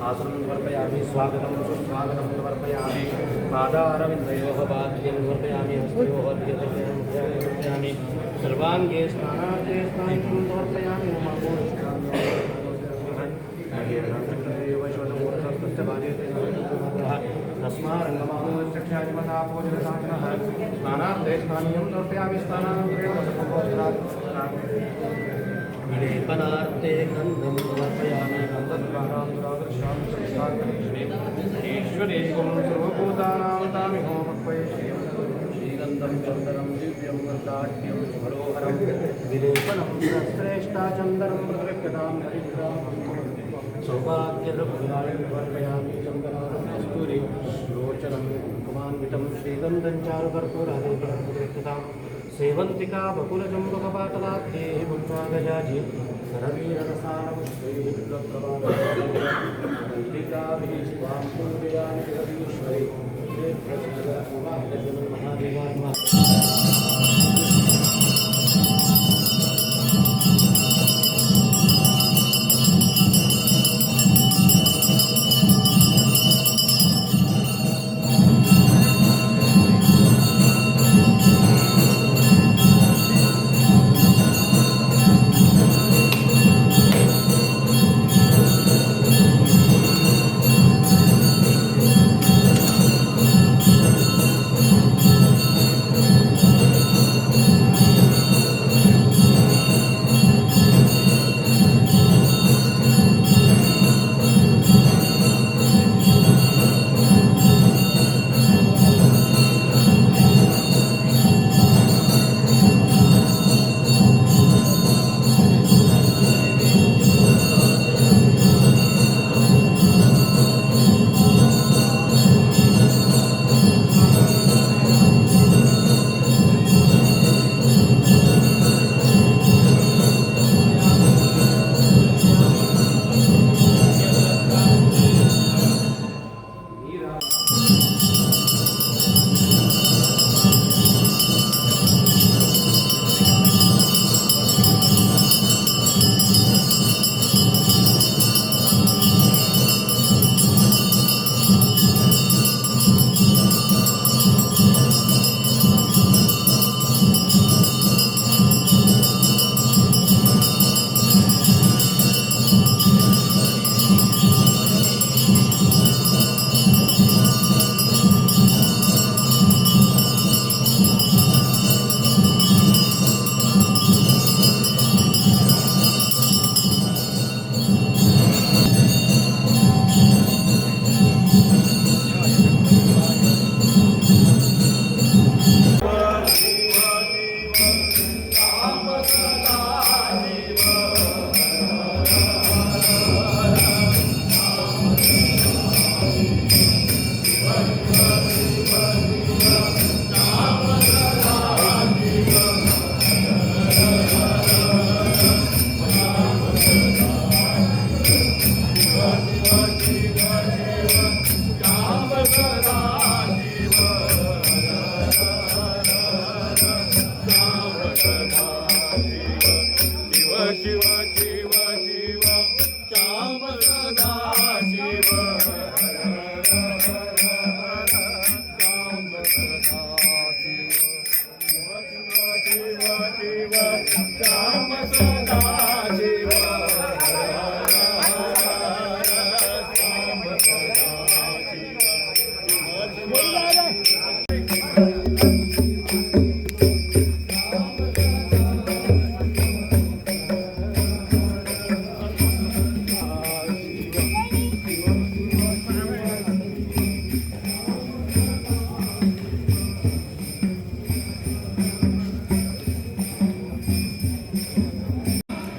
आसनं समर्पयामि स्वागतं सुस्वागतं समर्पयामि पादारविन्दयोः पाद्यं समर्पयामि हस्तयोः समर्पयामि सर्वाङ्गे स्नानार्थे स्नानं समर्पयामि स्नानार्थे स्नानीयं समर्पयामि विलेपनार्थे गन्धं समर्पयामि ईश्वरे सर्वभूतानां तामिहोमत्वये श्रीगन्धं चन्दनं दिव्यं वृन्दाढ्यं मनोहरं विलेपनं श्रेष्ठा चन्दनं प्रदृक्यतां हरिद्रां सौभाग्यद्रव्याणि समर्पयामि चन्दनं कस्तूरि लोचनं कुमान्वितं श्रीगन्धं चारुकर्पूरादिकं प्रदृक्यतां सेवन्तिका बकुलजम्बकपातलाध्ये पुष्पागजाजी सरवीररसानं श्रीप्रभावन्तिकाभिः स्वां पूजयामि जगदीश्वरे महादेवाय नमः।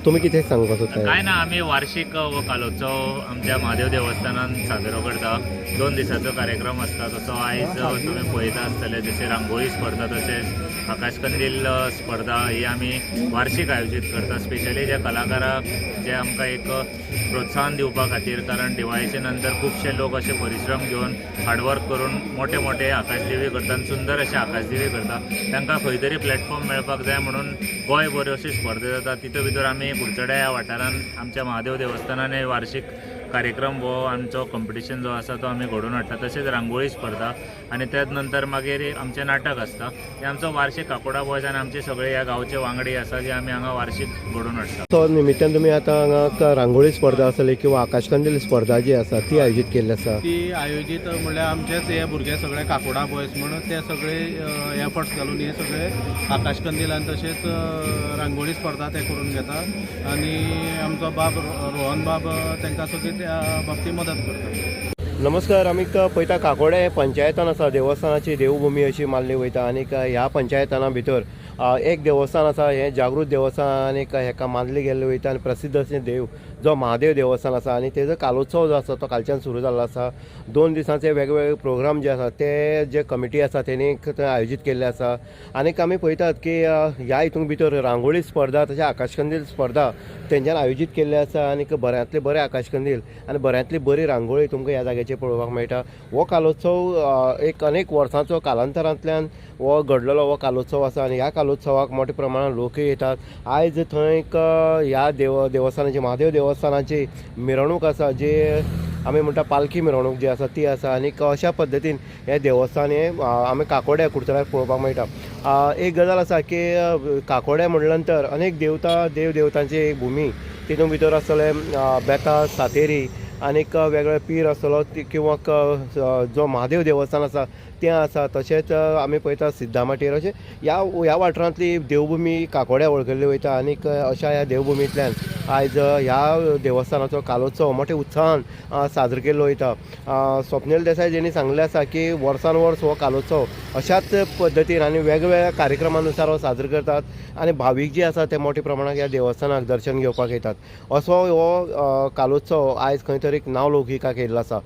तुम्ही कितें सांगपाक सोदता? काय ना, आम्ही वार्षिक हो कालोत्सव आमच्या महादेव देवस्थानात साजरो करता. 2 दिसाचो कार्यक्रम असता. तसो आयज तुम्ही पळयता आसतले जशे रांगोळी स्पर्धा तशेंच आकाशकंदील स्पर्धा ही आमी वार्षिक आयोजीत करता. स्पेशली जे कलाकाराक जे आमकां एक प्रोत्साहन दिवपा खातीर, कारण दिवाळेचे नंतर खुबशे लोक असे परिश्रम घेवन हार्डवर्क करून मोठे मोठे आकाशदिवे करता आनी सुंदर अशे आकाशदिवे करता. तांकां खंय तरी प्लॅटफॉर्म मेळपाक जाय म्हणून गोंयभर अशी स्पर्धा जाता. तितूंत भितर आमी कुडचड्या ह्या वाठारांत आमच्या महादेव देवस्थानान हे वार्षिक कार्यक्रम हो आमचो कॉम्पिटिशन जो आसा तो आमी घडोवन हाडटा. तशेंच रांगोळी स्पर्धा आनी त्याच नंतर मागीर आमचें नाटक आसता. हे आमचो वार्षिक काकोडा बॉयज आनी आमचे सगळे ह्या गांवचे वांगडी आसा जे आमी हांगा वार्षिक घडोवन हाडटा. तो निमित्यान तुमी आतां हांगा रांगोळी स्पर्धा आसतली किंवा आकाशकंदील स्पर्धा जी आसा ती आयोजीत केल्ली आसा. ती आयोजीत म्हणल्यार आमचेच हे भुरगे सगळे काकोडा बॉयज म्हणून ते सगळे एफर्ट्स घालून हे सगळे आकाशकंदील आनी तशेंच रांगोळी स्पर्धा ते करून घेतात आनी आमचो बाब रोहन बाब तांकां सगळी त्या बाबतींत मदत करता. नमस्कार. आमी पळयता काकोडे हे पंचायतान आसा, देवस्थानाची देवभुमी अशी मानली वयता. आनी ह्या पंचायताना भितर एक देवस्थान आसा, हें जागृत देवस्थान आनी हेका मानले गेल्ले वयता आनी प्रसिद्ध अशें देव जो महादेव देवस्थान आसा. आनी तेजो कालोत्सव जो आसा तो कालच्यान सुरू जाल्लो आसा. 2 दिसांचे वेगवेगळे प्रोग्राम जे आसा ते जे कमिटी आसा तेणी आयोजीत केल्ले आसा. आनीक आमी पळयतात की ह्या हितून भितर रांगोळी स्पर्धा तशें आकाशकंदील स्पर्धा तेंच्यान आयोजीत केल्ले आसा. आनीक बऱ्यांतले बरे आकाशकंदील आनी बऱ्यांतली बरी रांगोळी तुमकां ह्या जाग्याचेर पळोवपाक मेळटा. हो कालोत्सव एक अनेक वर्सांचो कालांतरांतल्यान हो घडलेलो हो कालोत्सव आसा आनी ह्या कालोत्सवाक मोठ्या प्रमाणात लोकय येतात. आयज थंय ह्या देवस्थानाची महादेव देवस्थानाची मिरवणूक आसा, जी आमी म्हणटा पालखी मिरवणूक जी आसा ती आसा. आनीक अशा पद्दतीन हे देवस्थान हे आमी काकोड्या कुडचड्यार पळोवपाक मेळटा. एक गजाल आसा की काकोड्या म्हणल्या नंतर अनेक देवतांची एक भुमी, तितून भितर आसतले बेताळ, सातेरी आनीक वेगळे पीर आसतलो किंवा जो महादेव देवस्थान आसा तें आसा. तशेंच आमी पळयता सिद्धामाटेर अशें ह्या वाठारांतली देवभुमी काकोड्या वळखली वयता. आनीक अशा ह्या देवभुमींतल्यान आयज ह्या देवस्थानाचो कालोत्सव मोठ्या उत्साहान साजरो केल्लो वयता. स्वप्नील देसाय जेणी सांगलें आसा की वर्सान वर्स हो कालोत्सव अशाच पद्दतीन आनी वेगवेगळ्या कार्यक्रमानुसार हो साजरो करतात आनी भावीक जे आसा ते मोठ्या प्रमाणात ह्या देवस्थानाक दर्शन घेवपाक येतात. असो हो कालोत्सव आयज खंय तरी नांव लौकिकाक येयल्लो आसा.